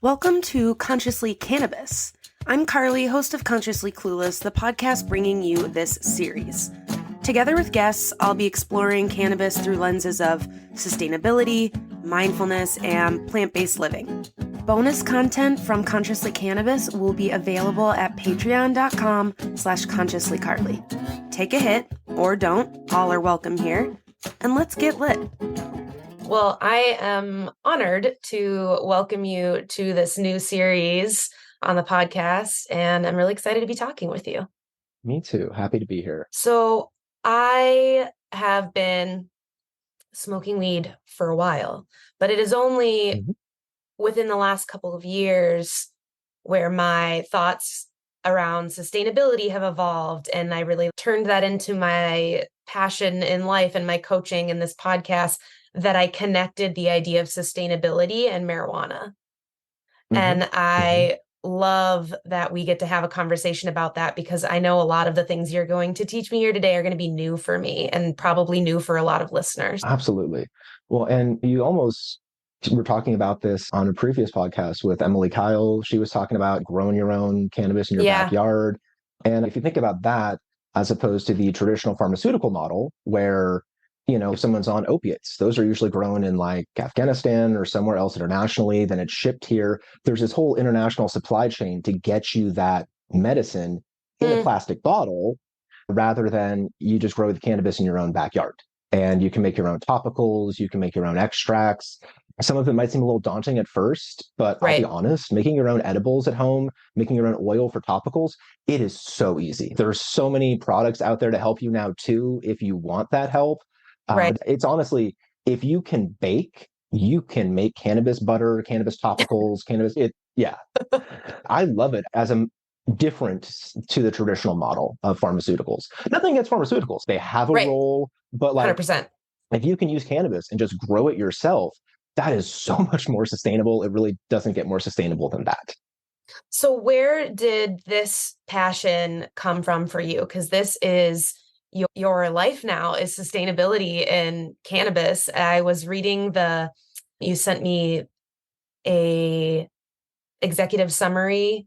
Welcome to Consciously Cannabis. I'm Carly, host of Consciously Clueless, the podcast bringing you this series. Together with guests, I'll be exploring cannabis through lenses of sustainability, mindfulness, and plant-based living. Bonus content from Consciously Cannabis will be available at patreon.com/consciouslycarly. Take a hit, or don't, all are welcome here, and let's get lit. Well, I am honored to welcome you to this new series on the podcast, and I'm really excited to be talking with you. Me too. Happy to be here. So I have been smoking weed for a while, but it is only within the last couple of years where my thoughts around sustainability have evolved, and I really turned that into my passion in life and my coaching in this podcast, that I connected the idea of sustainability and marijuana. And I love that we get to have a conversation about that, because I know a lot of the things you're going to teach me here today are going to be new for me and probably new for a lot of listeners. Absolutely. Well, and you almost were talking about this on a previous podcast with Emily Kyle. She was talking about growing your own cannabis in your backyard. And if you think about that, as opposed to the traditional pharmaceutical model where, you know, if someone's on opiates, those are usually grown in like Afghanistan or somewhere else internationally, then it's shipped here. There's this whole international supply chain to get you that medicine in a plastic bottle, rather than you just grow the cannabis in your own backyard. And you can make your own topicals, you can make your own extracts. Some of it might seem a little daunting at first, but I'll be honest, making your own edibles at home, making your own oil for topicals, it is so easy. There's so many products out there to help you now too, if you want that help. It's honestly, if you can bake, you can make cannabis butter, cannabis topicals, I love it as a different to the traditional model of pharmaceuticals. Nothing against pharmaceuticals. They have a role, but like 100%. If you can use cannabis and just grow it yourself, that is so much more sustainable. It really doesn't get more sustainable than that. So where did this passion come from for you? Because this is your life now, is sustainability in cannabis. I was reading you sent me a executive summary,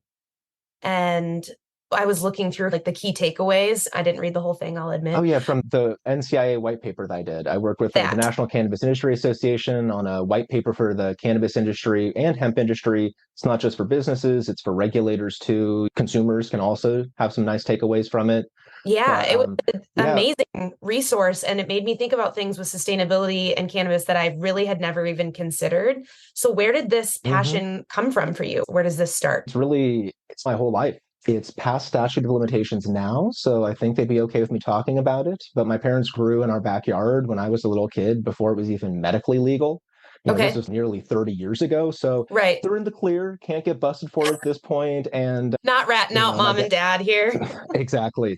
and I was looking through like the key takeaways. I didn't read the whole thing, I'll admit. Oh yeah, from the NCIA white paper that I did. I worked with the National Cannabis Industry Association on a white paper for the cannabis industry and hemp industry. It's not just for businesses, it's for regulators too. Consumers can also have some nice takeaways from it. It was an amazing resource, and it made me think about things with sustainability and cannabis that I really had never even considered. So where did this passion come from for you? Where does this start? It's my whole life. It's past statute of limitations now, so I think they'd be okay with me talking about it. But my parents grew in our backyard when I was a little kid, before it was even medically legal. This was nearly 30 years ago, so they're in the clear, can't get busted for it at this point. And not ratting out mom and dad here. Exactly.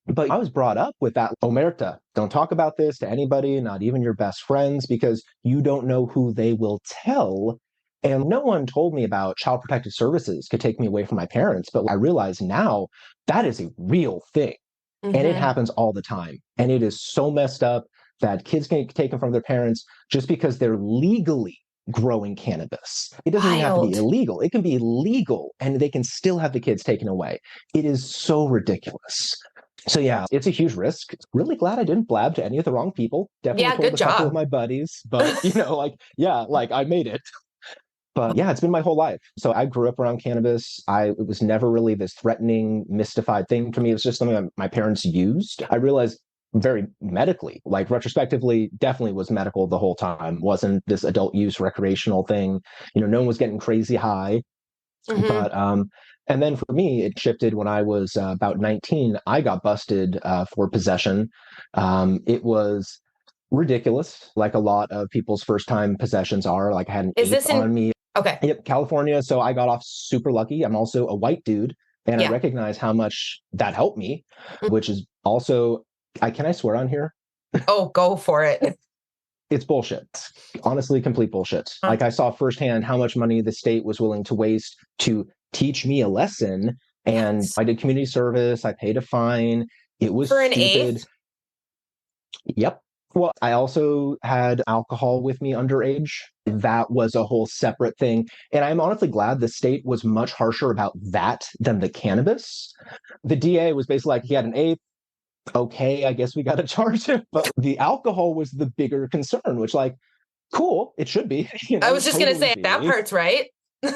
But I was brought up with that omerta. Don't talk about this to anybody, not even your best friends, because you don't know who they will tell. And no one told me about Child Protective Services could take me away from my parents. But I realize now that is a real thing. And it happens all the time. And it is so messed up that kids can get taken from their parents just because they're legally growing cannabis. It doesn't even have to be illegal. It can be legal and they can still have the kids taken away. It is so ridiculous. So yeah, it's a huge risk. Really glad I didn't blab to any of the wrong people. Definitely told a couple of my buddies, but I made it. But yeah, it's been my whole life. So I grew up around cannabis. It was never really this threatening, mystified thing for me. It was just something that my parents used. I realized very medically, like retrospectively, definitely was medical the whole time. Wasn't this adult use recreational thing. No one was getting crazy high. But and then for me, it shifted when I was about 19. I got busted for possession. It was ridiculous, like a lot of people's first time possessions are. Like I had an eighth on me. Okay. Yep, California. So I got off super lucky. I'm also a white dude, and I recognize how much that helped me, which is also, can I swear on here? Oh, go for it. It's bullshit. Honestly, complete bullshit. Like I saw firsthand how much money the state was willing to waste to teach me a lesson. And I did community service. I paid a fine. It was for an stupid. eighth? Yep. Well, I also had alcohol with me underage. That was a whole separate thing. And I'm honestly glad the state was much harsher about that than the cannabis. The DA was basically like, he had an eighth. Okay, I guess we got to charge him. But the alcohol was the bigger concern, which, like, cool, it should be, I was just gonna totally say that be. part's right.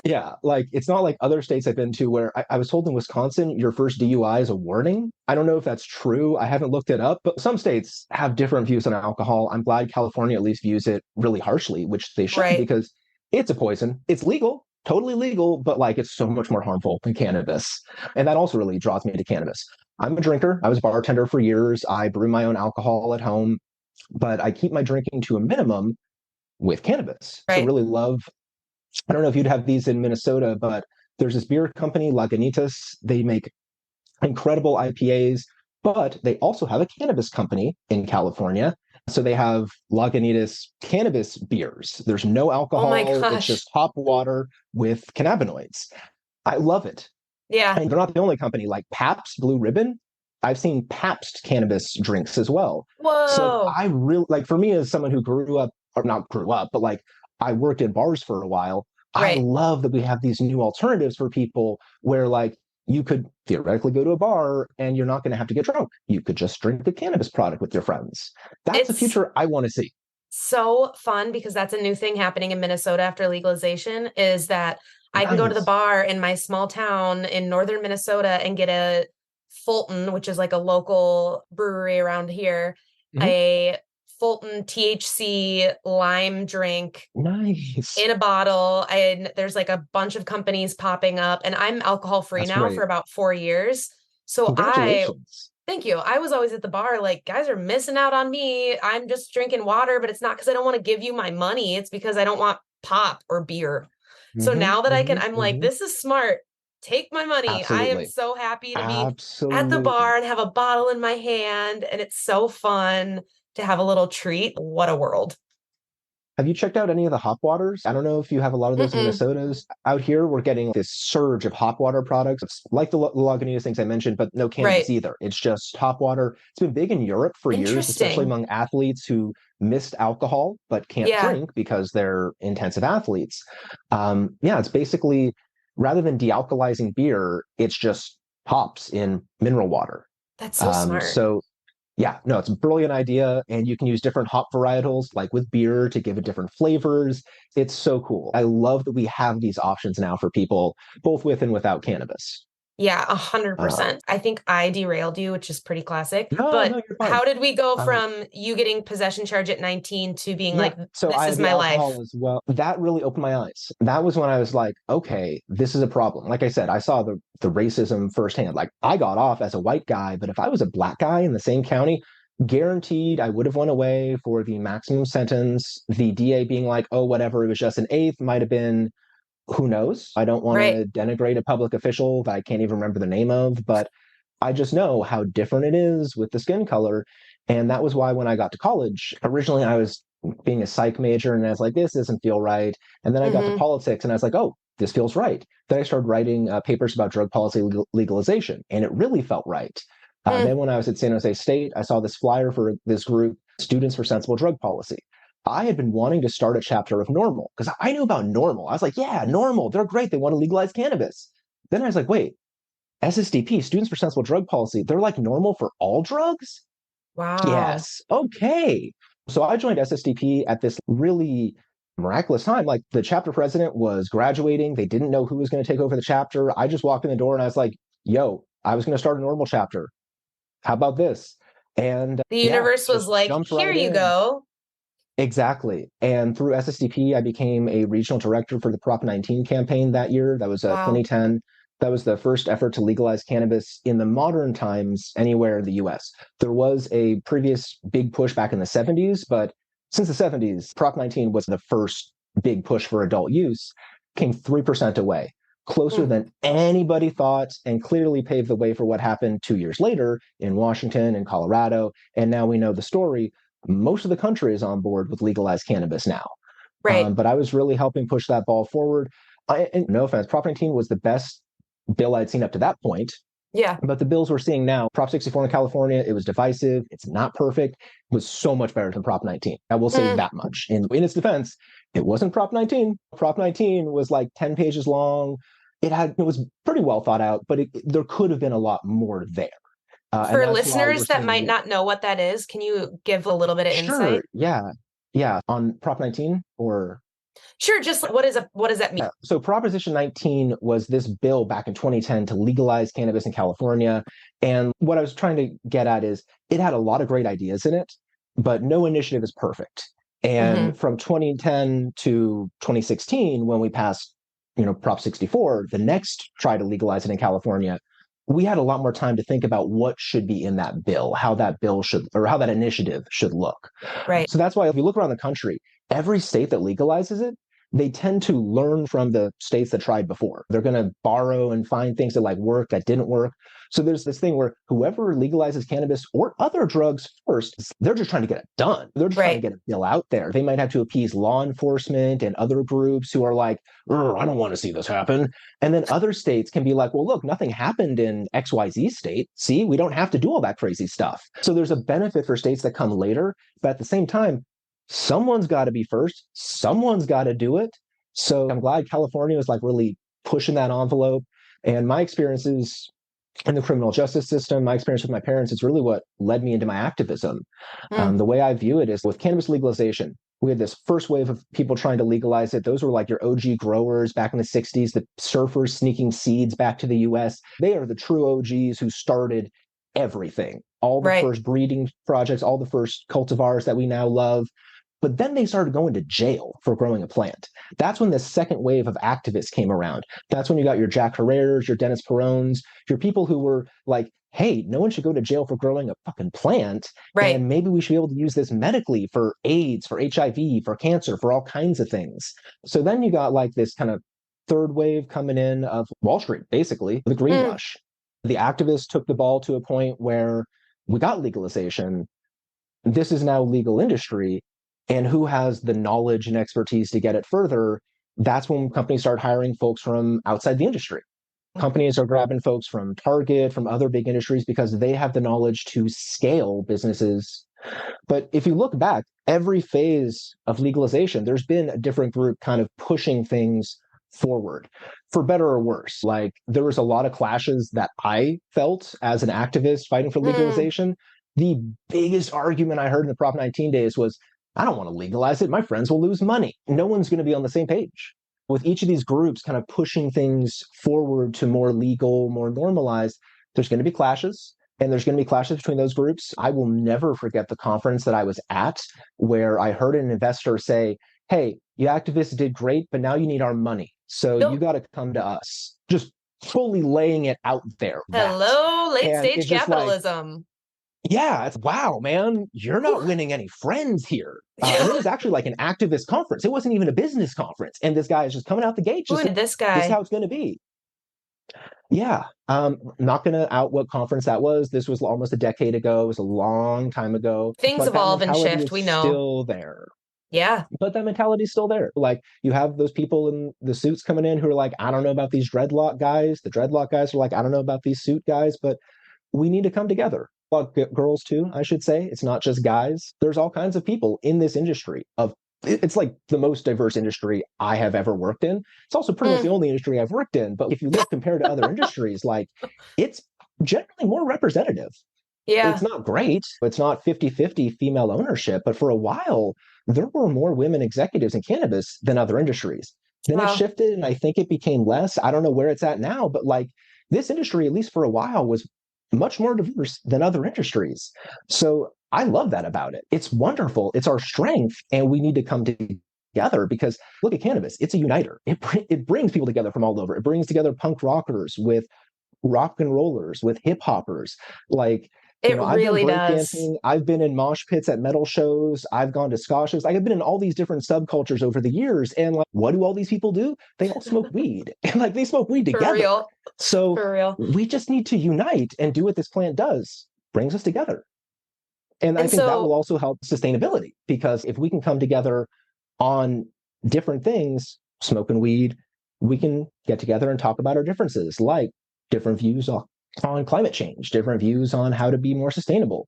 Yeah, like it's not like other states I've been to where I was told in Wisconsin, your first DUI is a warning. I don't know if that's true. I haven't looked it up, but some states have different views on alcohol. I'm glad California at least views it really harshly, which they should Right. because it's a poison. It's legal, totally legal, but like it's so much more harmful than cannabis. And that also really draws me to cannabis. I'm a drinker. I was a bartender for years. I brew my own alcohol at home, but I keep my drinking to a minimum with cannabis. So Right. really love, I don't know if you'd have these in Minnesota, but there's this beer company, Lagunitas. They make incredible IPAs, but they also have a cannabis company in California. So they have Lagunitas cannabis beers. There's no Oh my alcohol, it's gosh. just hop water with cannabinoids. I love it. Yeah. And they're not the only company, like Pabst Blue Ribbon. I've seen Pabst cannabis drinks as well. So Whoa. I really like, for me as someone who grew up, or not grew up, but like I worked in bars for a while. I Right. love that we have these new alternatives for people where like you could theoretically go to a bar and you're not going to have to get drunk. You could just drink a cannabis product with your friends. That's the It's future I want to see. so fun because that's a new thing happening in Minnesota after legalization is that I can go to the Nice. bar in my small town in northern Minnesota and get a Fulton, which is like a local brewery around here, Mhm. a Fulton THC lime drink Nice. in a bottle. And there's like a bunch of companies popping up, and I'm alcohol free That's now for great. about 4 years. So I Congratulations. Thank you. I was always at the bar like, guys are missing out on me. I'm just drinking water, but it's not because I don't want to give you my money. It's because I don't want pop or beer. So now that I'm like, this is smart. Take my money. I am Absolutely. so happy to be at the Absolutely. bar and have a bottle in my hand. And it's so fun to have a little treat. What a world. Have you checked out any of the hop waters? I don't know if you have a lot of those in Mm-mm. Minnesotas. Out here, we're getting this surge of hop water products. It's like the Lagunitas things I mentioned, but no cannabis Right. either. It's just hop water. It's been big in Europe for years, especially Interesting. among athletes who missed alcohol but can't Yeah, drink because they're intensive athletes. Yeah, it's basically rather than dealcoholizing beer, it's just hops in mineral water. that's so smart. So yeah, no, it's a brilliant idea. And you can use different hop varietals, like with beer, to give it different flavors. It's so cool. I love that we have these options now for people, both with and without cannabis. Yeah, Uh, 100%. I think I derailed you, which is pretty classic. no, But no, you're fine. how did we go Uh, from you getting possession charge at 19 to being yeah, like, so this I is had the my life? alcohol as well. That really opened my eyes. That was when I was like, okay, this is a problem. Like I said, I saw the racism firsthand. Like I got off as a white guy, but if I was a black guy in the same county, guaranteed I would have went away for the maximum sentence. The DA being like, oh, whatever, it was just an eighth, might have been, who knows? I don't want Right. to denigrate a public official that I can't even remember the name of, but I just know how different it is with the skin color. And that was why when I got to college, originally I was being a psych major and I was like, this doesn't feel right. And then I got to Mm-hmm. politics and I was like, oh, this feels right. Then I started writing papers about drug policy legalization, and it really felt right. Mm. Then when I was at San Jose State, I saw this flyer for this group, Students for Sensible Drug Policy. I had been wanting to start a chapter of Normal because I knew about Normal. I was like, yeah, Normal, they're great. They want to legalize cannabis. Then I was like, wait, SSDP, Students for Sensible Drug Policy, they're like Normal for all drugs? Wow. Yes. Okay. So I joined SSDP at this really miraculous time. Like the chapter president was graduating. They didn't know who was going to take over the chapter. I just walked in the door and I was like, yo, I was going to start a Normal chapter. How about this? And The yeah, universe was just like, jumped here right you in. go. Exactly. And through SSDP, I became a regional director for the Prop 19 campaign that year. That was Wow. 2010. That was the first effort to legalize cannabis in the modern times anywhere in the US. There was a previous big push back in the 70s, but since the 70s, Prop 19 was the first big push for adult use, came 3% away, closer Mm. than anybody thought, and clearly paved the way for what happened 2 years later in Washington and Colorado. And now we know the story. Most of the country is on board with legalized cannabis now. Right. But I was really helping push that ball forward. And no offense, Prop 19 was the best bill I'd seen up to that point. Yeah. But the bills we're seeing now, Prop 64 in California, it was divisive. It's not perfect. It was so much better than Prop 19. I will say that much. And in its defense, it wasn't Prop 19. Prop 19 was like 10 pages long. It was pretty well thought out, but there could have been a lot more there. And For that's why we're listeners that might seeing. not know what that is, can you give a little bit of Sure. insight? Yeah. Yeah. On Prop 19 or. Sure, just what does that mean? So Proposition 19 was this bill back in 2010 to legalize cannabis in California. And what I was trying to get at is it had a lot of great ideas in it, but no initiative is perfect. Mm-hmm. And from 2010 to 2016, when we passed, Prop 64, the next try to legalize it in California, we had a lot more time to think about what should be in that bill, how that bill should, or how that initiative should look. Right. So that's why if you look around the country, every state that legalizes it, they tend to learn from the states that tried before. They're going to borrow and find things that like work that didn't work. So there's this thing where whoever legalizes cannabis or other drugs first, they're just trying to get it done. They're just trying to Right. get a bill out there. They might have to appease law enforcement and other groups who are like, I don't want to see this happen. And then other states can be like, well, look, nothing happened in XYZ state. See, we don't have to do all that crazy stuff. So there's a benefit for states that come later. But at the same time, someone's got to be first. Someone's got to do it. So I'm glad California was like really pushing that envelope. And my experiences in the criminal justice system, my experience with my parents, is really what led me into my activism. Mm. The way I view it is with cannabis legalization, we had this first wave of people trying to legalize it. Those were like your OG growers back in the 60s, the surfers sneaking seeds back to the US. They are the true OGs who started everything. All the Right. first breeding projects, all the first cultivars that we now love. But then they started going to jail for growing a plant. That's when the second wave of activists came around. That's when you got your Jack Herreras, your Dennis Perones, your people who were like, hey, no one should go to jail for growing a fucking plant. Right. And maybe we should be able to use this medically for AIDS, for HIV, for cancer, for all kinds of things. So then you got like this kind of third wave coming in of Wall Street, basically, the green Mm. rush. The activists took the ball to a point where we got legalization. This is now legal industry. And who has the knowledge and expertise to get it further? That's when companies start hiring folks from outside the industry. Companies are grabbing folks from Target, from other big industries, because they have the knowledge to scale businesses. But if you look back, every phase of legalization, there's been a different group kind of pushing things forward, for better or worse. Like there was a lot of clashes that I felt as an activist fighting for Mm. legalization. The biggest argument I heard in the Prop 19 days was, I don't want to legalize it. My friends will lose money. No one's going to be on the same page. With each of these groups kind of pushing things forward to more legal, more normalized, there's going to be clashes. And there's going to be clashes between those groups. I will never forget the conference that I was at where I heard an investor say, hey, you activists did great, but now you need our money. So you Nope. got to come to us. Just fully laying it out there. That. Hello, late And stage it's just like, capitalism. yeah, it's wow, man, you're not Whew. winning any friends here. And it Yeah. was actually like an activist conference. It wasn't even a business conference. And this guy is just coming out the gate, Ooh, just and this this is guy. how it's going to be. Yeah. Not going to out what conference that was. This was almost a decade ago. It was a long time ago. Things But that evolve and mentality shift, is we know. still there. Yeah. But that mentality is still there. Like you have those people in the suits coming in who are like, I don't know about these dreadlock guys. The dreadlock guys are like, I don't know about these suit guys, but we need to come together. Well, girls too, I should say. It's not just guys. There's all kinds of people in this industry of it's like the most diverse industry I have ever worked in. It's also pretty much Mm. the only industry I've worked in. But if you look compared to other industries, like it's generally more representative. It's Yeah. not great. It's not 50-50 female ownership, but for a while, there were more women executives in cannabis than other industries. Then it Wow. shifted and I think it became less. I don't know where it's at now, but like this industry, at least for a while, was much more diverse than other industries. So I love that about it. It's wonderful. It's our strength, and we need to come together because look at cannabis. It's a uniter. It brings people together from all over. It brings together punk rockers with rock and rollers, with hip hoppers. Like, It I've done really does. breakdancing. I've been in mosh pits at metal shows. I've gone to ska shows. I've been in all these different subcultures over the years. And like, what do all these people do? They all smoke weed. And like they smoke weed For together. real. So For real. we just need to unite and do what this plant does, brings us together. And I And think that will so, also help sustainability because if we can come together on different things, smoking weed, we can get together and talk about our differences, like different views on climate change, different views on how to be more sustainable.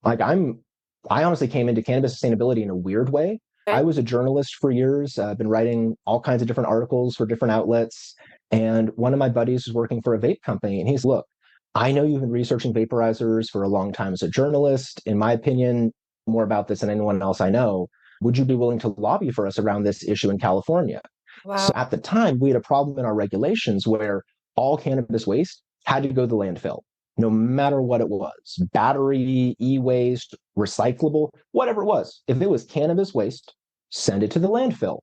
Like I honestly came into cannabis sustainability in a weird way. I Okay. was a journalist for years. I've been writing all kinds of different articles for different outlets. And one of my buddies was working for a vape company. And he's, look, I know you've been researching vaporizers for a long time as a journalist. In my opinion, more about this than anyone else I know. Would you be willing to lobby for us around this issue in California? So Wow. at the time, we had a problem in our regulations where all cannabis waste had to go to the landfill, no matter what it was, battery, e-waste, recyclable, whatever it was. If it was cannabis waste, send it to the landfill.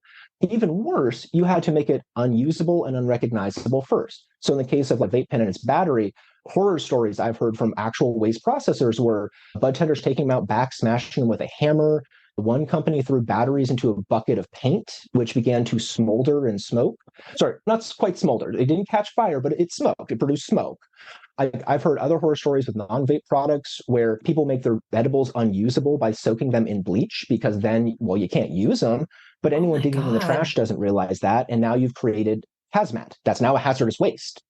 Even worse, you had to make it unusable and unrecognizable first. So in the case of like vape pen and its battery, horror stories I've heard from actual waste processors were bud tenders taking them out back, smashing them with a hammer. One company threw batteries into a bucket of paint, which began to smolder and smoke. Sorry, not quite smolder. It didn't catch fire, but it smoked. It produced smoke. I've heard other horror stories with non-vape products where people make their edibles unusable by soaking them in bleach because then, well, you can't use them. But Oh anyone my digging in the God. trash doesn't realize that. And now you've created hazmat. That's now a hazardous waste.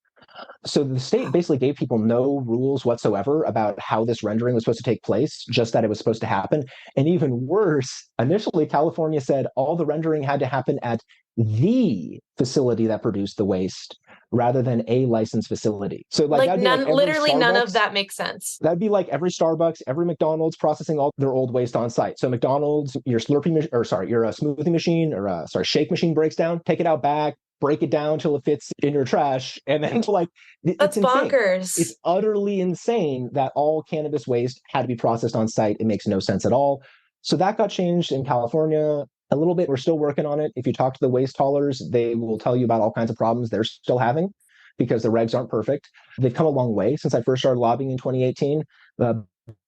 So the state basically gave people no rules whatsoever about how this rendering was supposed to take place, just that it was supposed to happen. And even worse, initially California said all the rendering had to happen at the facility that produced the waste rather than a licensed facility. So like Like that'd be like none, every literally none of Starbucks, that makes sense. that'd be like every Starbucks, every McDonald's processing all their old waste on site. So McDonald's, your Slurpee or sorry, your smoothie machine or sorry, shake machine breaks down, take it out back, break it down till it fits in your trash, and then like it's That's insane. bonkers. It's utterly insane that all cannabis waste had to be processed on site. It makes no sense at all. So that got changed in California a little bit. We're still working on it. If you talk to the waste haulers, they will tell you about all kinds of problems they're still having because the regs aren't perfect. They've come a long way since I first started lobbying in 2018, but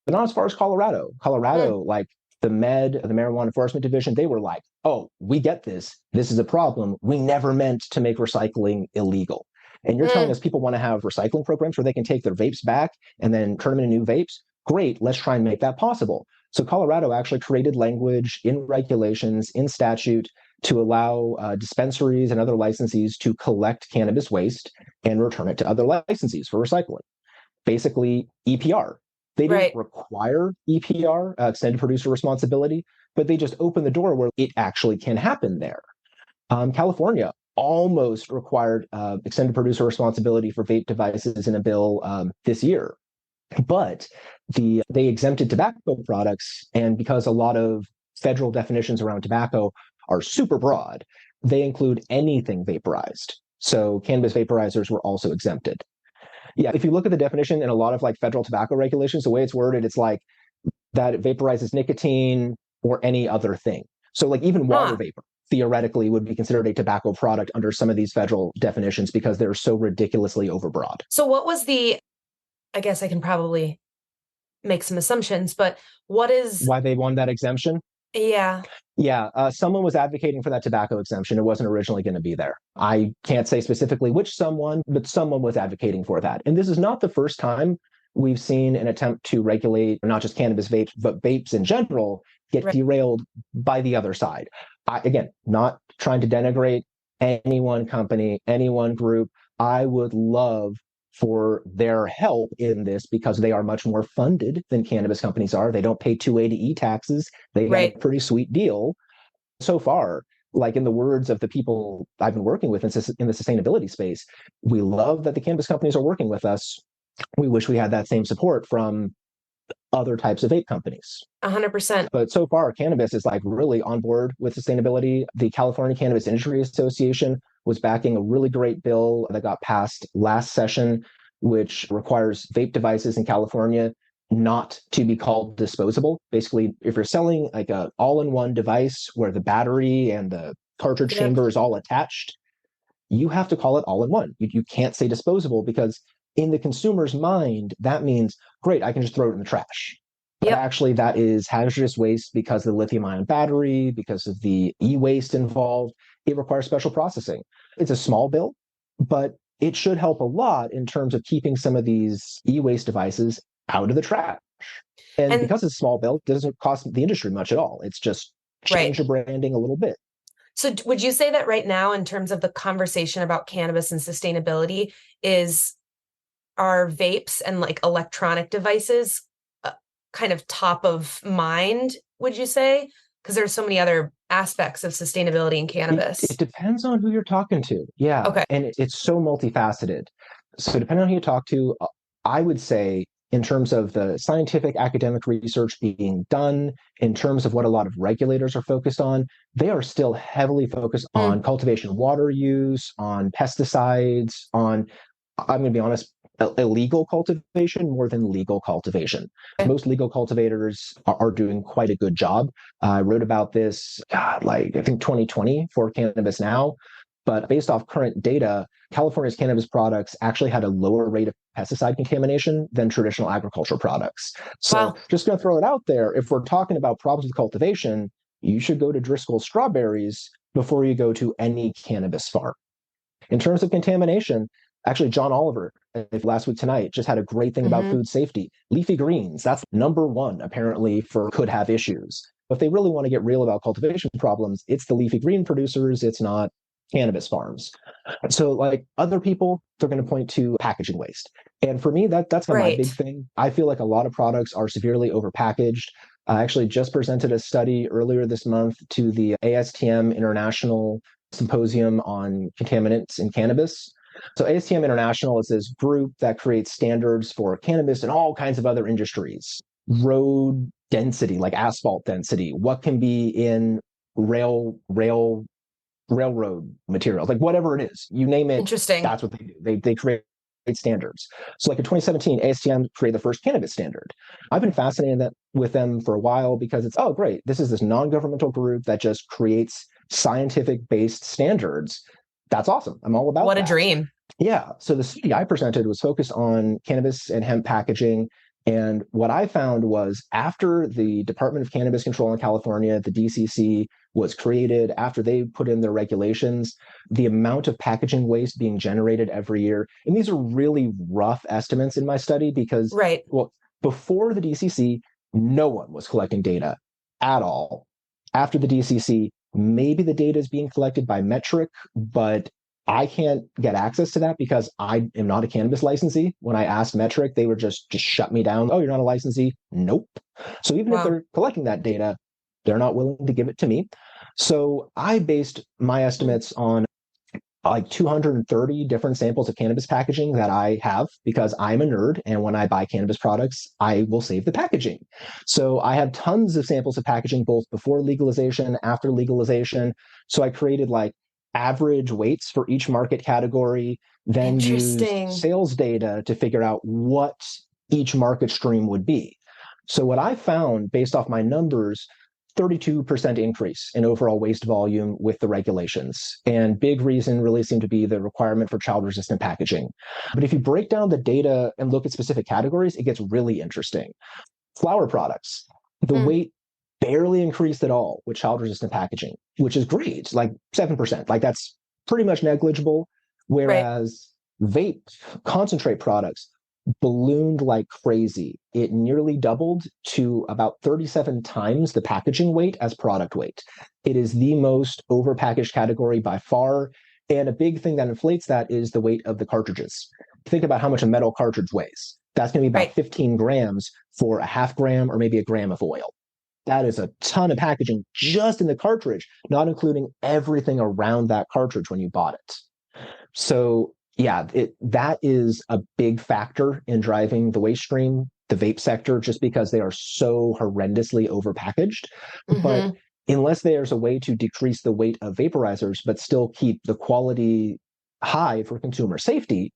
not as far as Colorado. Hmm. Colorado, like the Marijuana Enforcement Division, they were like, oh, we get this. This is a problem. We never meant to make recycling illegal. And you're telling Mm. us people want to have recycling programs where they can take their vapes back and then turn them into new vapes? Great, let's try and make that possible. So Colorado actually created language in regulations, in statute, to allow dispensaries and other licensees to collect cannabis waste and return it to other licensees for recycling. Basically, EPR. They didn't Right. require EPR, extended producer responsibility, but they just opened the door where it actually can happen there. California almost required extended producer responsibility for vape devices in a bill this year, but they exempted tobacco products, and because a lot of federal definitions around tobacco are super broad, they include anything vaporized. So cannabis vaporizers were also exempted. Yeah, if you look at the definition in a lot of like federal tobacco regulations, the way it's worded, it's like that it vaporizes nicotine or any other thing. So like even water Huh. vapor theoretically would be considered a tobacco product under some of these federal definitions because they're so ridiculously overbroad. So what was the, I guess I can probably make some assumptions, but what is, Why they won that exemption? yeah, Yeah, someone was advocating for that tobacco exemption. It wasn't originally going to be there. I can't say specifically which someone, but someone was advocating for that. And this is not the first time we've seen an attempt to regulate not just cannabis vapes, but vapes in general get right. derailed by the other side. Again, not trying to denigrate any one company, any one group. I would love for their help in this because they are much more funded than cannabis companies are. They don't pay 280E taxes. They got a Right. pretty sweet deal so far. Like in the words of the people I've been working with in the sustainability space, we love that the cannabis companies are working with us. We wish we had that same support from other types of vape companies. 100%. But so far, cannabis is like really on board with sustainability. The California Cannabis Industry Association was backing a really great bill that got passed last session, which requires vape devices in California not to be called disposable. Basically, if you're selling like a all-in-one device where the battery and the cartridge Yep. chamber is all attached, you have to call it all-in-one. You can't say disposable because in the consumer's mind, that means, great, I can just throw it in the trash. But Yep. actually, that is hazardous waste because of the lithium ion battery, because of the e waste involved. It requires special processing. It's a small bill, but it should help a lot in terms of keeping some of these e waste devices out of the trash. And And because it's a small bill, it doesn't cost the industry much at all. It's just right. change the branding a little bit. So would you say that right now, in terms of the conversation about cannabis and sustainability, is are vapes and like electronic devices kind of top of mind, would you say? Because there's so many other aspects of sustainability in It cannabis. depends on who you're talking to. Yeah. Okay. And it's so multifaceted. So, depending on who you talk to, I would say, in terms of the scientific academic research being done, in terms of what a lot of regulators are focused on, they are still heavily focused on Mm, cultivation water use, on pesticides, on, I'm going to be honest, illegal cultivation more than legal cultivation. okay. Most legal cultivators are doing quite a good job. I wrote about this, God, like I think 2020 for Cannabis Now. But based off current data, California's cannabis products actually had a lower rate of pesticide contamination than traditional agricultural products. So Wow. just going to throw it out there, if we're talking about problems with cultivation, you should go to Driscoll's Strawberries before you go to any cannabis farm. In terms of contamination, actually, John Oliver, last week tonight, just had a great thing about Hmm. food safety. Leafy greens, that's number one, apparently, for could have issues. But if they really want to get real about cultivation problems, it's the leafy green producers, it's not cannabis farms. So, like other people, they're going to point to packaging waste. And for me, that's kind of my big Right. thing. I feel like a lot of products are severely overpackaged. I actually just presented a study earlier this month to the ASTM International Symposium on Contaminants in Cannabis. So ASTM International is this group that creates standards for cannabis and all kinds of other industries. Road density, like asphalt density, what can be in railroad materials, like whatever it is, you name it, Interesting. that's what they do. They create standards. So like in 2017, ASTM created the first cannabis standard. I've been fascinated with them for a while because it's, oh, great. This is this non-governmental group that just creates scientific based standards. That's awesome. I'm all about What a that. dream. Yeah. So the study I presented was focused on cannabis and hemp packaging. And what I found was after the Department of Cannabis Control in California, the DCC, was created, after they put in their regulations, the amount of packaging waste being generated every year. And these are really rough estimates in my study because, Right. well, before the DCC, no one was collecting data at all. After the DCC, maybe the data is being collected by metric, but I can't get access to that because I am not a cannabis licensee. When I asked Metric, they were just shut me down. Oh, you're not a licensee? Nope. So even if Wow. they're collecting that data, they're not willing to give it to me. So I based my Mm, estimates on like 230 different samples of cannabis packaging that I have because I'm a nerd. And when I buy cannabis products, I will save the packaging. So I have tons of samples of packaging, both before legalization, after legalization. So I created like average weights for each market category, then used interesting. sales data to figure out what each market stream would be. So what I found based off my numbers, 32% increase in overall waste volume with the regulations. And big reason really seemed to be the requirement for child resistant packaging. But if you break down the data and look at specific categories, it gets really interesting. Flower products, the Mm, weight barely increased at all with child resistant packaging, which is great, like 7%. Like that's pretty much negligible. right. Whereas vape concentrate products ballooned like crazy. It nearly doubled to about 37 times the packaging weight as product weight. It is the most overpackaged category by far. And a big thing that inflates that is the weight of the cartridges. Think about how much a metal cartridge weighs. That's going to be about Right. 15 grams for a half gram or maybe a gram of oil. That is a ton of packaging just in the cartridge, not including everything around that cartridge when you bought it. So yeah, that is a big factor in driving the waste stream, the vape sector, just because they are so horrendously overpackaged. But Hmm. unless there's a way to decrease the weight of vaporizers, but still keep the quality high for consumer safety,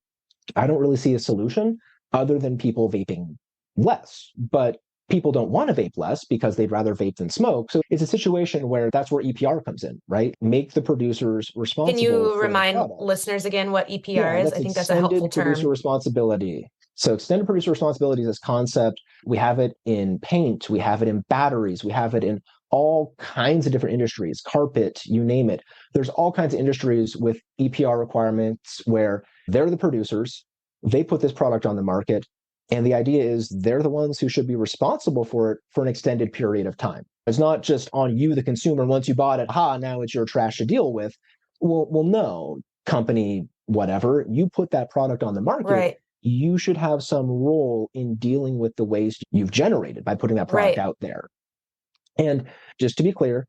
I don't really see a solution other than people vaping less. But people don't want to vape less because they'd rather vape than smoke. So it's a situation where that's where EPR comes in, right? Make the producers Can responsible you for the remind product. listeners again what EPR Yeah, is? that's I think that's a helpful extended producer term. responsibility. So extended producer responsibility is this concept. We have it in paint, we have it in batteries, we have it in all kinds of different industries, carpet, you name it. There's all kinds of industries with EPR requirements where they're the producers, they put this product on the market, and the idea is they're the ones who should be responsible for it for an extended period of time. It's not just on you, the consumer, once you bought it, now it's your trash to deal with. Well, no, company, whatever, you put that product on the market, Right. you should have some role in dealing with the waste you've generated by putting that product Right. out there. And just to be clear,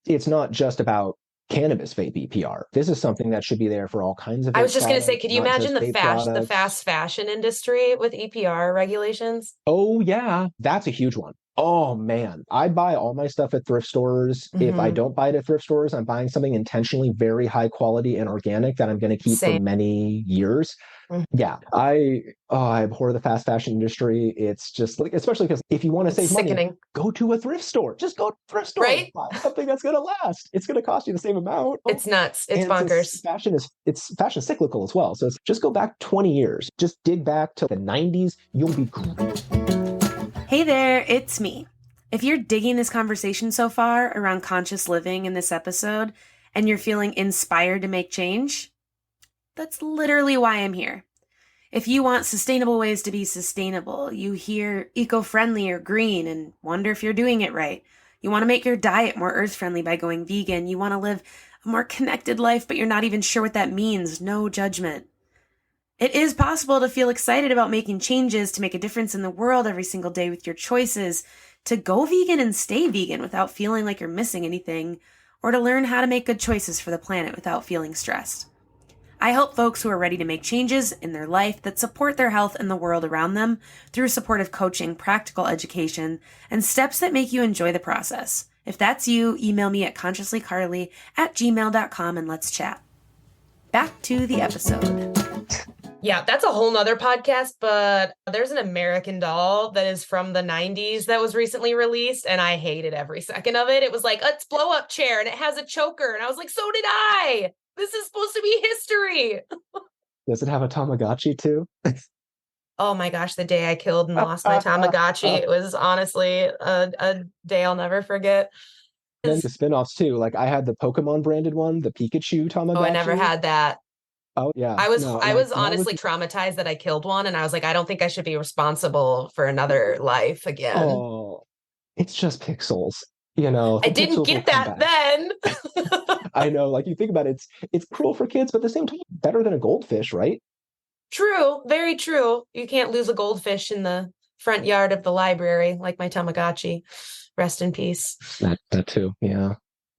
it's not just about cannabis vape EPR. This is something that should be there for all kinds of I vape was just going to say, products, could you not imagine just vape the products. fast fashion industry with EPR regulations? Oh, yeah, that's a huge one. Oh, man. I buy all my stuff at thrift stores. If I Mm-hmm. don't buy it at thrift stores, I'm buying something intentionally very high quality and organic that I'm going to keep for Same. many years. Mhm. Yeah, I abhor the fast fashion industry. It's just like, especially because if you want to It's save money, sickening, go to a thrift store. Just go to a thrift store, right? buy something that's going to last. It's going to cost you the same amount. It's nuts. It's And bonkers. it's fashion cyclical as well. So it's just go back 20 years. Just dig back to the 90s. You'll be great. Hey there, it's me. If you're digging this conversation so far around conscious living in this episode and you're feeling inspired to make change, that's literally why I'm here. If you want sustainable ways to be sustainable, you hear eco-friendly or green and wonder if you're doing it right. You want to make your diet more earth-friendly by going vegan. You want to live a more connected life, but you're not even sure what that means. No judgment. It is possible to feel excited about making changes to make a difference in the world every single day with your choices, to go vegan and stay vegan without feeling like you're missing anything, or to learn how to make good choices for the planet without feeling stressed. I help folks who are ready to make changes in their life that support their health and the world around them through supportive coaching, practical education, and steps that make you enjoy the process. If that's you, email me at consciouslycarly@gmail.com and let's chat. Back to the episode. Yeah, that's a whole nother podcast, but there's an American Doll that is from the 90s that was recently released, and I hated every second of it. It was like, it's blow-up chair, and it has a choker, and I was like, so did I! This is supposed to be history! Does it have a Tamagotchi too? Oh my gosh, the day I killed and lost my Tamagotchi, it was honestly a day I'll never forget. Then the spin-offs too. Like I had the Pokemon branded one, the Pikachu Oh, I never Tamagotchi. had that. Oh yeah. I was No, I like was that was honestly traumatized that I killed one, and I was like, I don't think I should be responsible for another life again. oh, it's just pixels. You know, I the didn't pixels will get come that back. then. I know, like you think about it, it's cruel for kids, but at the same time, better than a goldfish, right? True, very true. You can't lose a goldfish in the front yard of the library like my Tamagotchi. Rest in peace. That too. Yeah.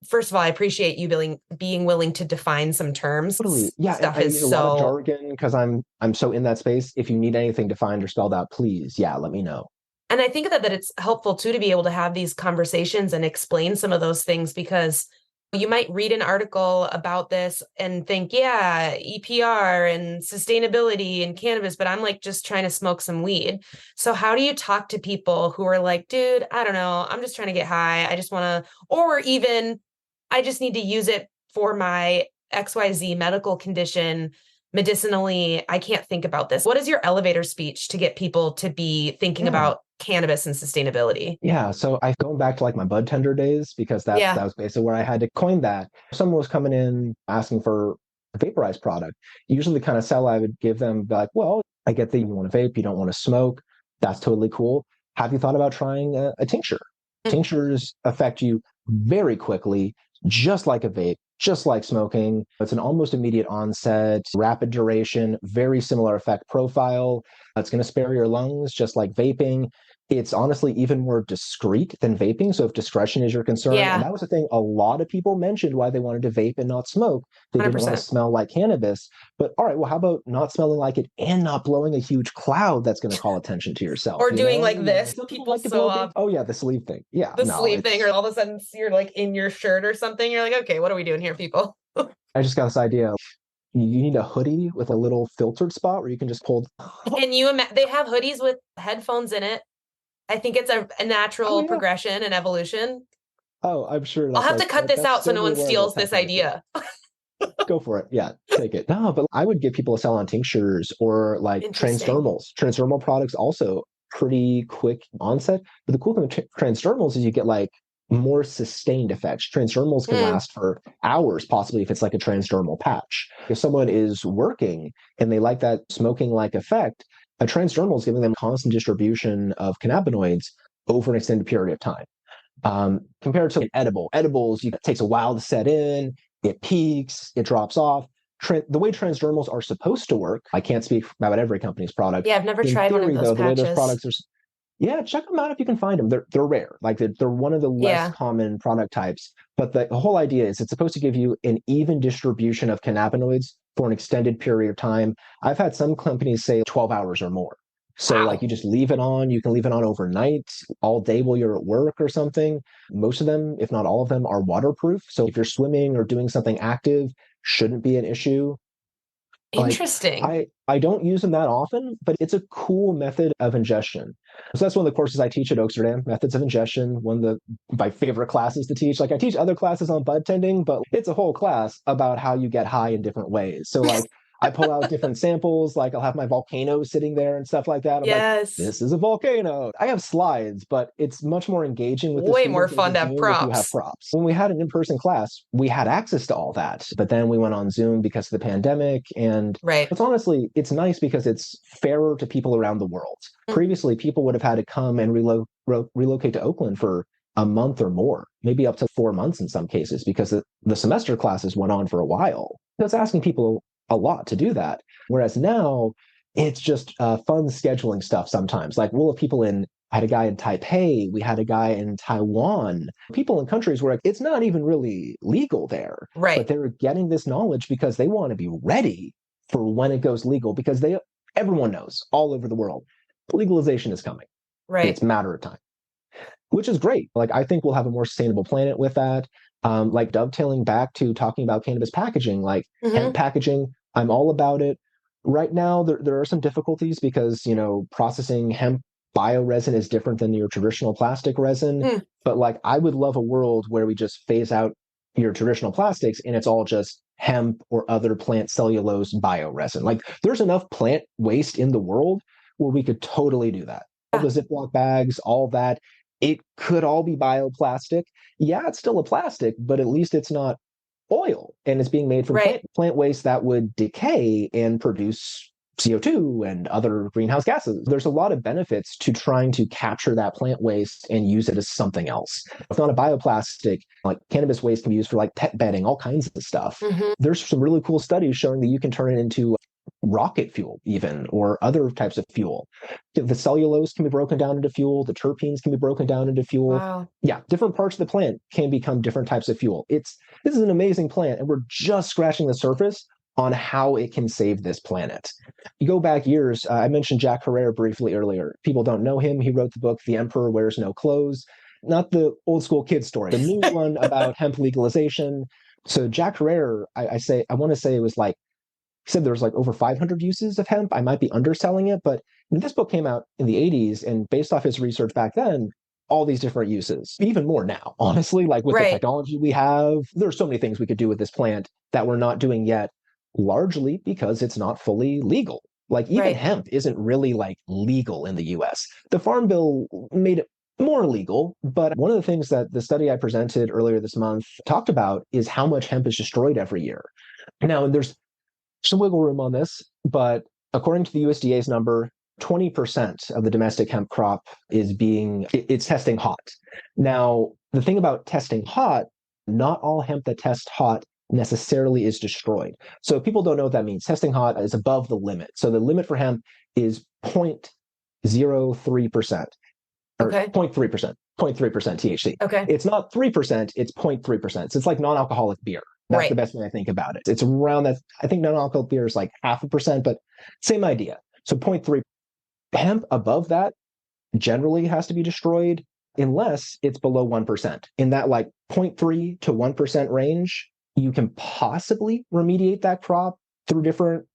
First of all, I appreciate you being willing to define some terms. Totally. Yeah, and Stuff I is use a lot of so, jargon because I'm so in that space. If you need anything defined or spelled out, please, yeah, let me know. and I think that it's helpful too to be able to have these conversations and explain some of those things, because you might read an article about this and think, yeah, EPR and sustainability and cannabis, but I'm like just trying to smoke some weed. So how do you talk to people who are like, dude, I don't know, I'm just trying to get high. I just want to, or even I just need to use it for my XYZ medical condition medicinally. I can't think about this. What is your elevator speech to get people to be thinking Yeah. about cannabis and sustainability? Yeah, so I going back to like my bud tender days because that Yeah. was basically where I had to coin that. If someone was coming in asking for a vaporized product, usually the kind of sell I would give them like, well, I get that you want to vape, you don't want to smoke. That's totally cool. Have you thought about trying a tincture? Mm. Tinctures affect you very quickly, just like a vape, just like smoking. It's an almost immediate onset, rapid duration, very similar effect profile. It's going to spare your lungs, just like vaping. It's honestly even more discreet than vaping. So if discretion is your concern, and Yeah. that was the thing a lot of people mentioned why they wanted to vape and not smoke. They didn't want to 100%. smell like cannabis. But all right, well, how about not smelling like it and not blowing a huge cloud that's going to call attention to yourself? Or You doing know, like this. some people People like to blow so a big. Oh yeah, the sleeve thing. Yeah, the no, sleeve thing, or it's. all of a sudden you're like in your shirt or something. You're like, okay, what are we doing here, people? I just got this idea. You need a hoodie with a little filtered spot where you can just pull. Can you imagine? They have hoodies with headphones in it. I think it's a Oh natural yeah. progression and evolution. Oh, I'm sure I'll that's have to like cut this that's out so still no the one wearable steals this technology. idea. Go for it. Yeah, take it. No, but I would get people to sell on tinctures or like Interesting. transdermals. Transdermal products also pretty quick onset. But the cool thing with transdermals is you get like more sustained effects. Transdermals can Mm, last for hours, possibly if it's like a transdermal patch. If someone is working and they like that smoking like effect, a transdermal is giving them constant distribution of cannabinoids over an extended period of time. Compared to an edible, edibles, it takes a while to set in, it peaks, it drops off. the way transdermals are supposed to work, I can't speak about every company's product. Yeah, I've never In tried one of theory, those though, the way those patches. products are, yeah, check them out if you can find them. They're rare. Like they're one of the less Yeah. common product types. But the whole idea is it's supposed to give you an even distribution of cannabinoids for an extended period of time. I've had some companies say 12 hours or more. So like Wow. you just leave it on, you can leave it on overnight, all day while you're at work or something. Most of them, if not all of them, are waterproof. So if you're swimming or doing something active, shouldn't be an issue. Like Interesting. I don't use them that often, but it's a cool method of ingestion. So that's one of the courses I teach at Oaksterdam, methods of ingestion, one of my favorite classes to teach. Like I teach other classes on bud tending, but it's a whole class about how you get high in different ways. So like I pull out different samples, like I'll have my volcano sitting there and stuff like that. I'm like, Yes. this is a volcano. I have slides, but it's much more engaging with the Way more students over fun to have Zoom if you have props. props. When we had an in-person class, we had access to all that, but then we went on Zoom because of the pandemic. And Right. it's honestly, it's nice because it's fairer to people around the world. Mm. Previously, people would have had to come and relocate to Oakland for a month or more, maybe up to 4 months in some cases, because the semester classes went on for a while. That's asking people a lot to do that. Whereas now, it's just fun scheduling stuff sometimes. Like we'll have people I had a guy in Taipei, we had a guy in Taiwan, people in countries where it's not even really legal there, but Right. they're getting this knowledge because they want to be ready for when it goes legal, because everyone knows all over the world legalization is coming. It's Right. a matter of time, which is great. Like I think we'll have a more sustainable planet with that. Like dovetailing back to talking about cannabis packaging, like hemp Hmm. packaging, I'm all about it. Right now, there are some difficulties because, processing hemp bioresin is different than your traditional plastic resin. Mm. But like, I would love a world where we just phase out your traditional plastics and it's all just hemp or other plant cellulose bioresin. Like, there's enough plant waste in the world where we could totally do that. All Yeah. the Ziploc bags, all that, it could all be bioplastic. Yeah, it's still a plastic, but at least it's not oil and it's being made from Right. plant waste that would decay and produce CO2 and other greenhouse gases. There's a lot of benefits to trying to capture that plant waste and use it as something else. It's not a bioplastic, like cannabis waste can be used for like pet bedding, all kinds of stuff. Hmm. There's some really cool studies showing that you can turn it into rocket fuel even, or other types of fuel. The cellulose can be broken down into fuel, the terpenes can be broken down into fuel. Wow. Yeah, different parts of the plant can become different types of fuel. This is an amazing plant, and we're just scratching the surface on how it can save this planet. You go back years, I mentioned Jack Herrera briefly earlier. People don't know him. He wrote the book The Emperor Wears No Clothes, not the old school kid story, the new one about hemp legalization. So Jack Herrera, I want to say it was like, he said there's like over 500 uses of hemp. I might be underselling it, but this book came out in the 80s, and based off his research back then, all these different uses, even more now, honestly, like with the Right. technology we have, there's so many things we could do with this plant that we're not doing yet, largely because it's not fully legal. Like even Right. hemp isn't really like legal in the US. The Farm Bill made it more legal, but one of the things that the study I presented earlier this month talked about is how much hemp is destroyed every year. Now, there's some wiggle room on this, but according to the USDA's number, 20% of the domestic hemp crop it's testing hot. Now, the thing about testing hot, not all hemp that tests hot necessarily is destroyed. So if people don't know what that means, testing hot is above the limit. So the limit for hemp is 0.03%, or Okay. 0.3%, THC. Okay. It's not 3%, it's 0.3%. So it's like non-alcoholic beer. That's the Right. best way I think about it. It's around that. I think non-alcoholic beer is like 0.5%, but same idea. So 0.3. Hemp above that generally has to be destroyed unless it's below 1%. In that like 0.3 to 1% range, you can possibly remediate that crop through different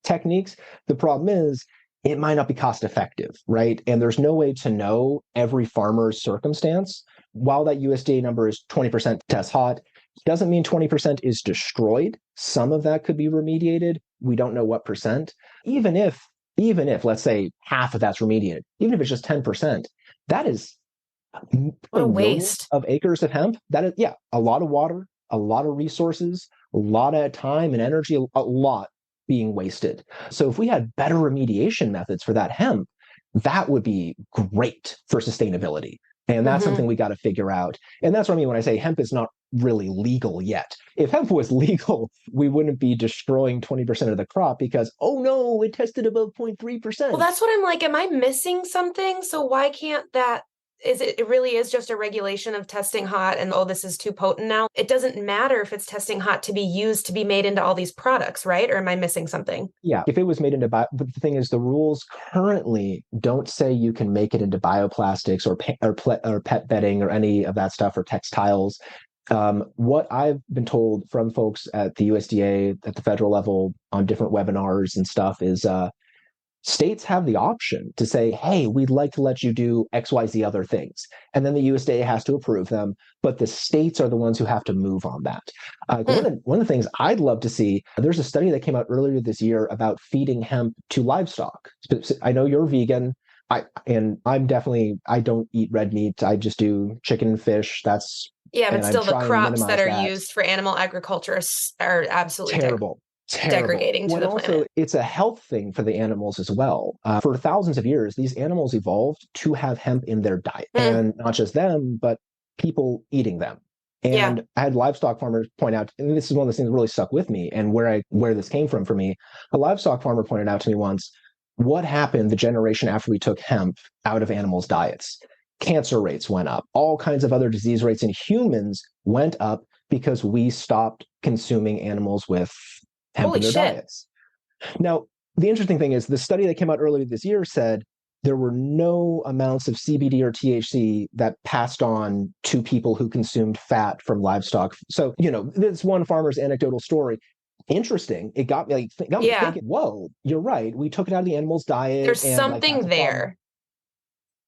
techniques. The problem is it might not be cost effective, right? And there's no way to know every farmer's circumstance. While that USDA number is 20% test hot, doesn't mean 20% is destroyed. Some of that could be remediated. We don't know what percent. Even if, let's say half of that's remediated, even if it's just 10%, that is What a millions waste. of acres of hemp. That is, yeah, a lot of water, a lot of resources, a lot of time and energy, a lot being wasted. So if we had better remediation methods for that hemp, that would be great for sustainability. And that's Mm-hmm. something we got to figure out. And that's what I mean when I say hemp is not really legal yet. If hemp was legal, we wouldn't be destroying 20% of the crop because, oh no, it tested above Well, 0.3%. that's what I'm like. Am I missing something? So why can't that? Is it, it really is just a regulation of testing hot and oh, this is too potent now? It doesn't matter if it's testing hot to be used to be made into all these products, right? Or am I missing something? Yeah, if it was made into but the thing is, the rules currently don't say you can make it into bioplastics or pet bedding or any of that stuff or textiles. What I've been told from folks at the USDA at the federal level on different webinars and stuff is states have the option to say, hey, we'd like to let you do XYZ other things. And then the USDA has to approve them, but the states are the ones who have to move on that. One of the things I'd love to see, there's a study that came out earlier this year about feeding hemp to livestock. I know you're vegan. I don't eat red meat. I just do chicken and fish. Yeah, but and I'm still the trying to crops that minimize are that. used for animal agriculture are absolutely Terrible. degrading to When the also planet. it's a health thing for the animals as well. For thousands of years, these animals evolved to have hemp in their diet, and not just them, but people eating them. Yeah. And I had livestock farmers point out, and this is one of those things that really stuck with me, and where this came from for me. A livestock farmer pointed out to me once, what happened the generation after we took hemp out of animals' diets? Cancer rates went up. All kinds of other disease rates in humans went up because we stopped consuming animals with hemp Holy in their shit. diets. Now, the interesting thing is the study that came out earlier this year said there were no amounts of CBD or THC that passed on to people who consumed fat from livestock. So, this one farmer's anecdotal story. Interesting. It got me Yeah. thinking, whoa, you're right. We took it out of the animal's diet. There's and something that's a problem. there.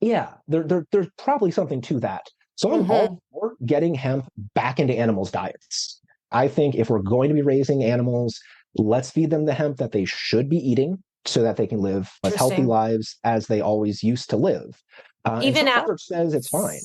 Yeah, there's probably something to that. So I'm all for getting hemp back into animals' diets. I think if we're going to be raising animals, let's feed them the hemp that they should be eating so that they can live as healthy lives as they always used to live. Even at research says it's fine.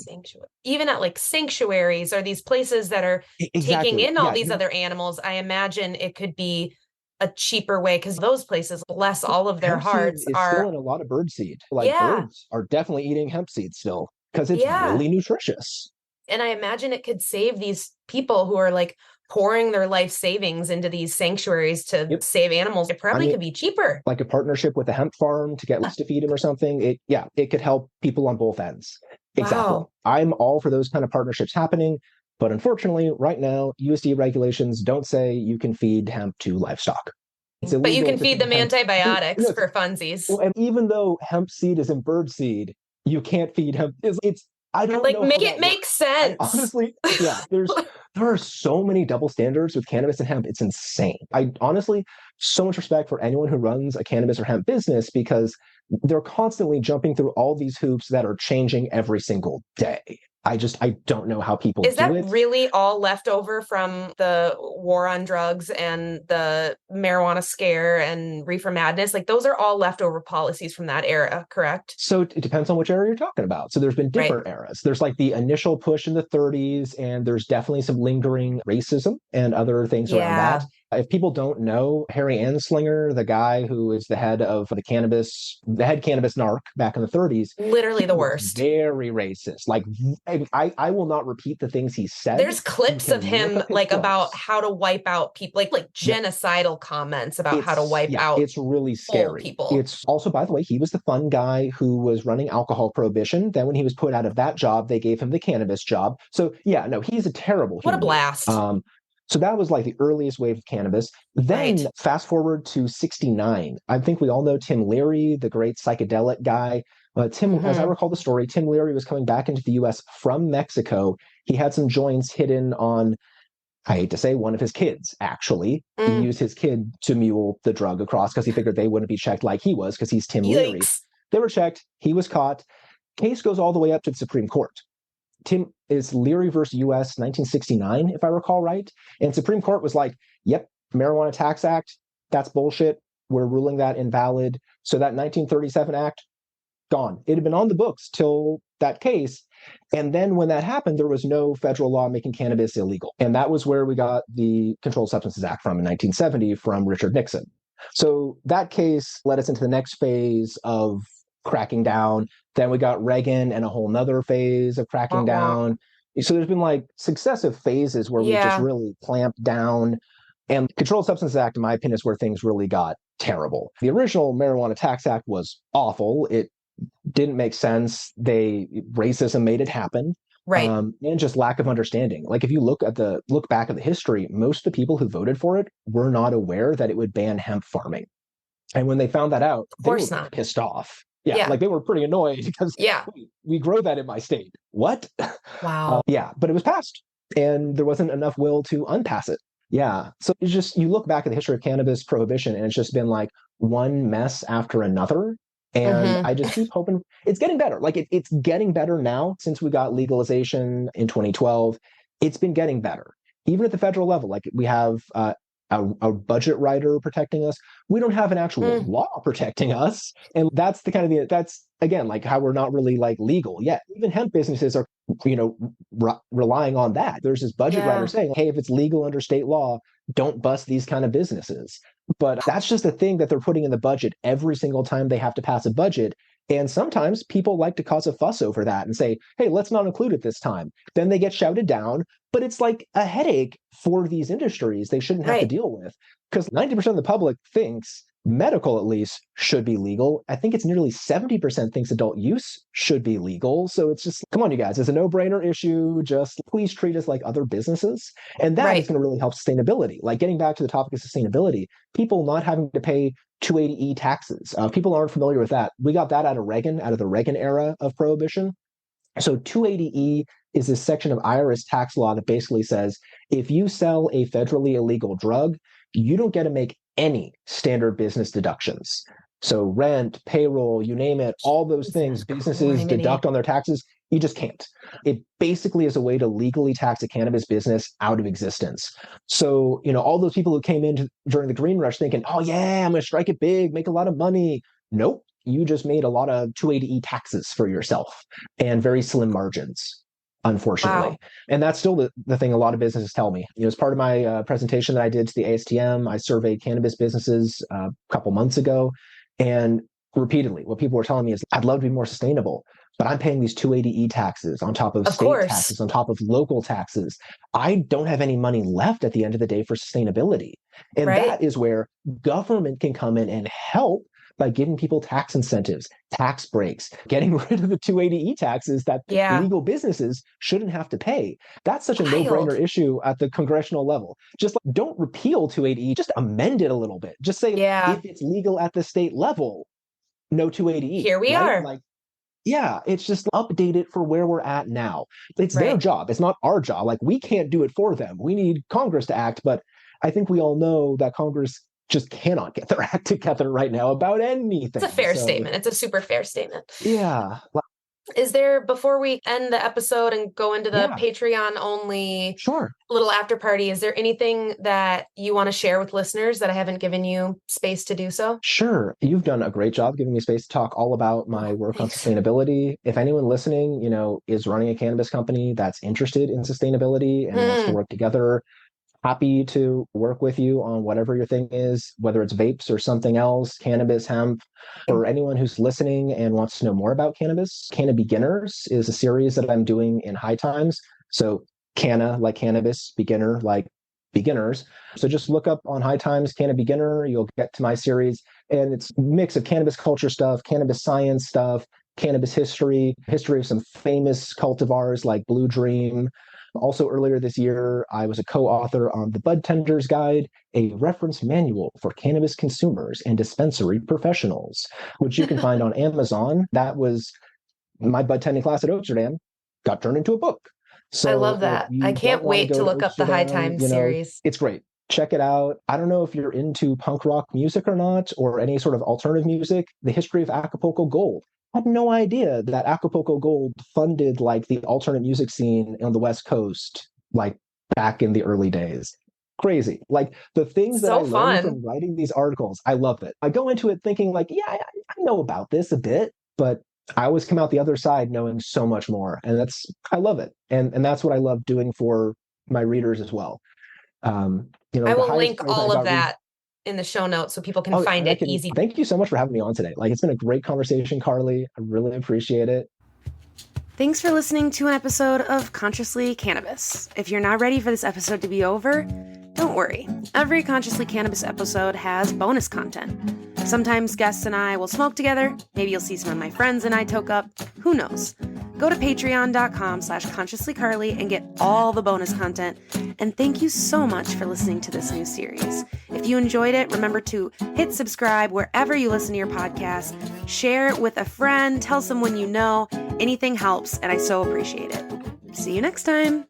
Even at like sanctuaries or these places that are taking in all these other animals, I imagine it could be a cheaper way because those places, bless all of their hearts, is are still in a lot of bird seed. Birds are definitely eating hemp seed still because it's really nutritious. And I imagine it could save these people who are like pouring their life savings into these sanctuaries to save animals. It probably could be cheaper. Like a partnership with a hemp farm to get to feed them or something. It could help people on both ends. Exactly. Wow. I'm all for those kind of partnerships happening. But unfortunately, right now, USDA regulations don't say you can feed hemp to livestock. But you can feed them antibiotics for funsies. Well, and even though hemp seed is in bird seed, you can't feed hemp. I don't know. Make it make sense. Honestly, there are so many double standards with cannabis and hemp. It's insane. I honestly, so much respect for anyone who runs a cannabis or hemp business because they're constantly jumping through all these hoops that are changing every single day. I don't know how people do it. Is that really all left over from the war on drugs and the marijuana scare and reefer madness? Like those are all leftover policies from that era, correct? So it depends on which era you're talking about. So there's been different eras. There's like the initial push in the 30s, and there's definitely some lingering racism and other things around that. If people don't know, Harry Anslinger, the guy who is the head cannabis narc back in the 30s, literally the worst. Very racist. Like I will not repeat the things he said. There's clips of him like about how to wipe out people, like genocidal comments about how to wipe out. It's really scary. People. It's also, by the way, he was the fun guy who was running alcohol prohibition. Then when he was put out of that job, they gave him the cannabis job. So he's a terrible human. What a blast. So that was like the earliest wave of cannabis. Then fast forward to 1969. I think we all know Tim Leary, the great psychedelic guy. As I recall the story, Tim Leary was coming back into the U.S. from Mexico. He had some joints hidden on, I hate to say, one of his kids, actually. He used his kid to mule the drug across because he figured they wouldn't be checked like he was because he's Tim Leary. They were checked. He was caught. Case goes all the way up to the Supreme Court. Tim is Leary versus U.S. 1969, if I recall right. And Supreme Court was like, yep, Marijuana Tax Act, that's bullshit. We're ruling that invalid. So that 1937 Act, gone. It had been on the books till that case. And then when that happened, there was no federal law making cannabis illegal. And that was where we got the Controlled Substances Act from in 1970 from Richard Nixon. So that case led us into the next phase of cracking down. Then we got Reagan and a whole nother phase of cracking Wah, wah. down. So there's been like successive phases where we've just Yeah, really clamped down. And Controlled Substances Act, in my opinion, is where things really got terrible. The original Marijuana Tax Act was awful. It didn't make sense. Racism made it happen. right. And just lack of understanding. Like if you look back at the history, most of the people who voted for it were not aware that it would ban hemp farming. And when they found that out, Of they were course not. pissed off. Yeah, Yeah, like they were pretty annoyed because yeah. we grow that in my state. What? Wow. Yeah, but it was passed, and there wasn't enough will to unpass it. Yeah, so it's just you look back at the history of cannabis prohibition, and it's just been like one mess after another. And Hmm. I just keep hoping it's getting better. Like it's getting better now since we got legalization in 2012. It's been getting better, even at the federal level. Like we have a budget writer protecting us. We don't have an actual Mm, law protecting us, and that's the kind of that's again like how we're not really like legal yet. Even hemp businesses are relying on that. There's this budget writer yeah, saying, hey, if it's legal under state law, don't bust these kind of businesses. But that's just a thing that they're putting in the budget every single time they have to pass a budget. And sometimes people like to cause a fuss over that and say, hey, let's not include it this time. Then they get shouted down. But it's like a headache for these industries they shouldn't have to right, deal with. Because 90% of the public thinks medical, at least, should be legal. I think it's nearly 70% thinks adult use should be legal. So it's just, come on, you guys, it's a no brainer issue. Just please treat us like other businesses. And that is right. going to really help sustainability. Like getting back to the topic of sustainability, people not having to pay 280E taxes. People aren't familiar with that. We got that out of Reagan, out of the Reagan era of prohibition. So 280E is this section of IRS tax law that basically says if you sell a federally illegal drug, you don't get to make any standard business deductions. So rent, payroll, you name it, all those things Jesus businesses criminy. deduct on their taxes, you just can't. It basically is a way to legally tax a cannabis business out of existence. So, all those people who came in during the green rush thinking, oh yeah, I'm going to strike it big, make a lot of money. Nope. You just made a lot of 280E taxes for yourself and very slim margins, unfortunately. Wow. And that's still the thing a lot of businesses tell me. As part of my presentation that I did to the ASTM, I surveyed cannabis businesses a couple months ago. And repeatedly, what people were telling me is, I'd love to be more sustainable, but I'm paying these 280E taxes on top of Of state course. taxes, on top of local taxes. I don't have any money left at the end of the day for sustainability. And Right. that is where government can come in and help by giving people tax incentives, tax breaks, getting rid of the 280E taxes that Yeah. legal businesses shouldn't have to pay. That's such a no-brainer Wild. issue at the congressional level. Just like, don't repeal 280E, just amend it a little bit. Just say Yeah. if it's legal at the state level, no 280E, Here we right? are. Like, yeah, it's just update it for where we're at now. It's their Right. job. It's not our job. Like we can't do it for them. We need Congress to act, but I think we all know that Congress just cannot get their act together right now about It's a anything. fair So statement. It's a super fair statement. yeah, Is there, before we end the episode and go into the yeah, Patreon only sure. little after party, is there anything that you want to share with listeners that I haven't given you space to do so? Sure. You've done a great job giving me space to talk all about my Oh, work on thanks. sustainability. If anyone listening, is running a cannabis company that's interested in sustainability and wants to Hmm. work together, happy to work with you on whatever your thing is, whether it's vapes or something else, cannabis, hemp. For anyone who's listening and wants to know more about cannabis, Canna Beginners is a series that I'm doing in High Times. So Canna like cannabis, beginner like beginners. So just look up on High Times Canna Beginner, you'll get to my series. And it's a mix of cannabis culture stuff, cannabis science stuff, cannabis history, history of some famous cultivars like Blue Dream. Also, earlier this year, I was a co author on The Bud Tender's Guide, a reference manual for cannabis consumers and dispensary professionals, which you can find on Amazon. That was my bud tending class at Amsterdam, got turned into a book. I So love if that. I you don't can't want to wait to go to look up the High Amsterdam, Times series. it's great. Check it out. I don't know if you're into punk rock music or not, or any sort of alternative music. The history of Acapulco Gold. I had no idea that Acapulco Gold funded like the alternate music scene on the West Coast, like back in the early days. Crazy. Like the things that I So learned fun. from writing these articles, I love it. I go into it thinking like, yeah, I know about this a bit, but I always come out the other side knowing so much more. And I love it. And that's what I love doing for my readers as well. I The will highest link praise I all of got that in the show notes so people can find it easy. Thank you so much for having me on today. Like, it's been a great conversation, Carly. I really appreciate it. Thanks for listening to an episode of Consciously Cannabis. If you're not ready for this episode to be over, don't worry. Every Consciously Cannabis episode has bonus content. Sometimes guests and I will smoke together. Maybe you'll see some of my friends and I toke up. Who knows? Go to patreon.com/consciouslycarly and get all the bonus content. And thank you so much for listening to this new series. If you enjoyed it, remember to hit subscribe wherever you listen to your podcast. Share it with a friend. Tell someone you know. Anything helps, and I so appreciate it. See you next time.